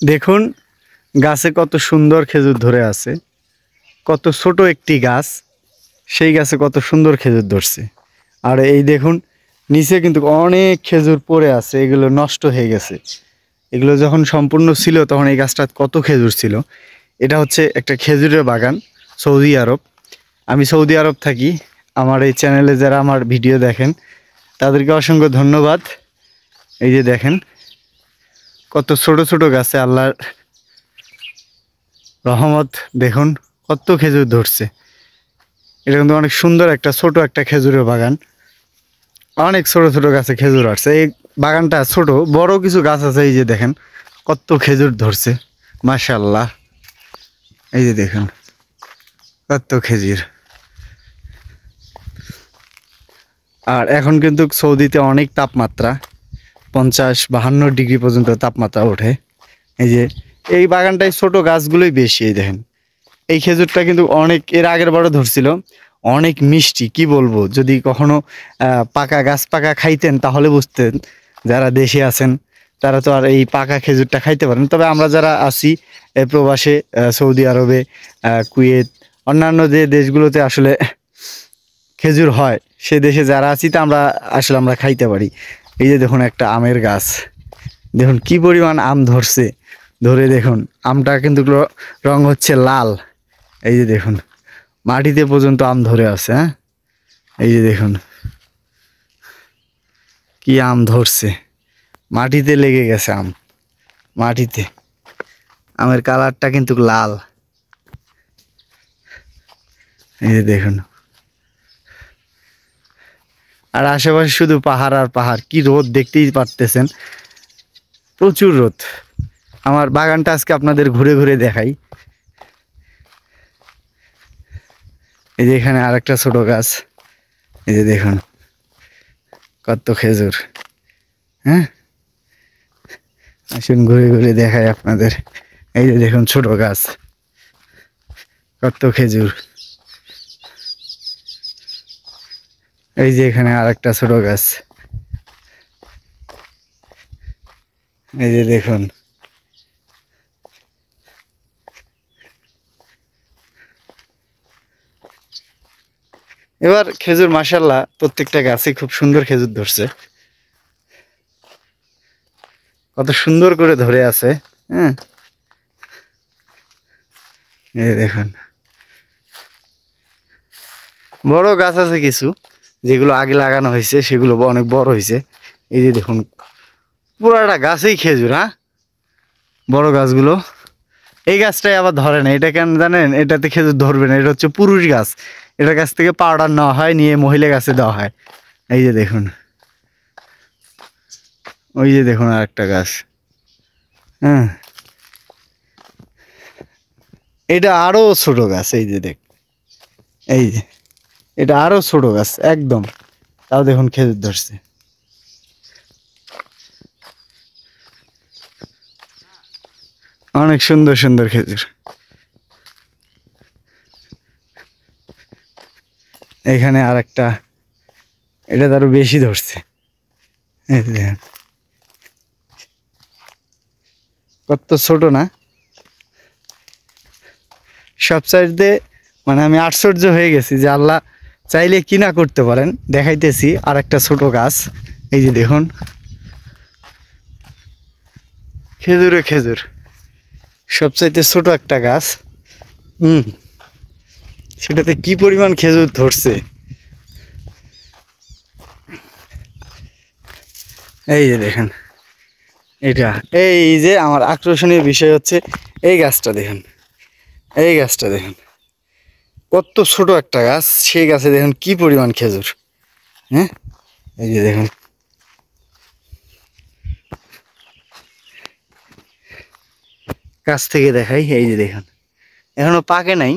দেখুন গাছে কত সুন্দর খেজুর ধরে আছে। কত ছোট একটি গাছ, সেই গাছে কত সুন্দর খেজুর ধরছে। আর এই দেখুন নিচে কিন্তু অনেক খেজুর পড়ে আছে, এগুলো নষ্ট হয়ে গেছে। এগুলো যখন সম্পূর্ণ ছিল তখন এই গাছটা কত খেজুর ছিল। এটা হচ্ছে একটা খেজুরের বাগান, সৌদি আরব। আমি সৌদি আরব থাকি। আমার এই চ্যানেলে যারা আমার ভিডিও দেখেন তাদেরকে অসংখ্য ধন্যবাদ। এই যে দেখেন কত ছোট ছোট গাছে আল্লাহর রহমত, দেখুন কত খেজুর ধরছে। এটা কিন্তু অনেক সুন্দর একটা ছোট একটা খেজুরের বাগান। অনেক ছোট ছোট গাছে খেজুর আসছে। এই বাগানটা ছোট, বড় কিছু গাছ আছে। এই যে দেখেন কত খেজুর ধরছে, মাশাআল্লাহ। এই যে দেখুন কত খেজুর। আর এখন কিন্তু সৌদিতে অনেক তাপমাত্রা, 50-52 ডিগ্রি পর্যন্ত তাপমাত্রা ওঠে। এই যে এই বাগানটায় ছোট গাছগুলোই বেশি। এই দেখেন এই খেজুরটা কিন্তু অনেক, এর আগের বারও ধরছিল, অনেক মিষ্টি। কি বলবো, যদি কখনো পাকা গাছ পাকা খাইতেন তাহলে বুঝতেন। যারা দেশে আছেন তারা তো আর এই পাকা খেজুরটা খাইতে পারেন, তবে আমরা যারা আছি প্রবাসে, সৌদি আরবে, কুয়েত, অন্যান্য যে দেশগুলোতে আসলে খেজুর হয়, সে দেশে যারা আছি তা আমরা আসলে আমরা খাইতে পারি। এই যে দেখুন একটা আমের গাছ, দেখুন কি পরিমাণ আম ধরছে। ধরে দেখুন আমটা কিন্তু রং হচ্ছে লাল। এই যে দেখুন মাটিতে পর্যন্ত আম ধরে আছে। হ্যাঁ, এই যে দেখুন কি আম ধরছে, মাটিতে লেগে গেছে আম, মাটিতে। আমের কালারটা কিন্তু লাল। এই যে দেখুন, আর আশেপাশে শুধু পাহাড় আর পাহাড়। কি রোদ দেখতেই পারতেছেন, প্রচুর রোদ। আমার বাগানটা আজকে আপনাদের ঘুরে ঘুরে দেখাই। এই যে এখানে আরেকটা ছোট গাছ। এই যে দেখুন কত খেজুর। হ্যাঁ, আসুন ঘুরে ঘুরে দেখাই আপনাদের। এই যে দেখুন ছোট গাছ, কত খেজুর। এই যে এখানে আরেকটা ছোট গাছ। এই যে দেখুন এবার খেজুর, মাশাআল্লাহ, প্রত্যেকটা গাছে খুব সুন্দর খেজুর ধরছে। কত সুন্দর করে ধরে আছে। হ্যাঁ, এই দেখুন বড় গাছ আছে কিছু, যেগুলো আগে লাগানো হয়েছে সেগুলো অনেক বড় হয়েছে। এই যে দেখুন পুরাটা গাছেই খেজুর। হ্যাঁ, বড় গাছগুলো। এই গাছটাই আবার ধরে না, এটা কেন জানেন? এটাতে খেজুর ধরবে না, এটা হচ্ছে পুরুষ গাছ। এটার কাছ থেকে পাউডার নেওয়া হয়, নিয়ে মহিলা গাছে দেওয়া হয়। এই যে দেখুন, ওই যে দেখুন আর একটা গাছ। হ্যাঁ, এটা আরো ছোট গাছ। এই যে দেখ, এই যে এটা আরো ছোট গাছ একদম, তাও দেখুন খেজুর ধরছে। অনেক সুন্দর সুন্দর খেজুর। এখানে আর একটা, এটা আরো বেশি ধরছে। এই যে দেখুন, কত ছোট না? সব সাইডে মানে আমি আশ্চর্য হয়ে গেছি যে আল্লাহ চাইলে কি না করতে পারেন। দেখাইতেছি আর একটা ছোট গাছ। এই যে দেখুন খেজুরে খেজুর, সবচাইতে ছোট একটা গাছ। হুম, সেটাতে কি পরিমাণ খেজুর ধরছে। এই যে দেখেন এটা, এই যে আমার আকর্ষণীয় বিষয় হচ্ছে এই গাছটা দেখুন। এই গাছটা দেখুন কত ছোট একটা গাছ, সেই গাছে দেখুন কি পরিমাণ খেজুর। হ্যাঁ, এই যে দেখুন কাছ থেকে দেখাই। এই যে দেখুন এখনো পাকে নাই,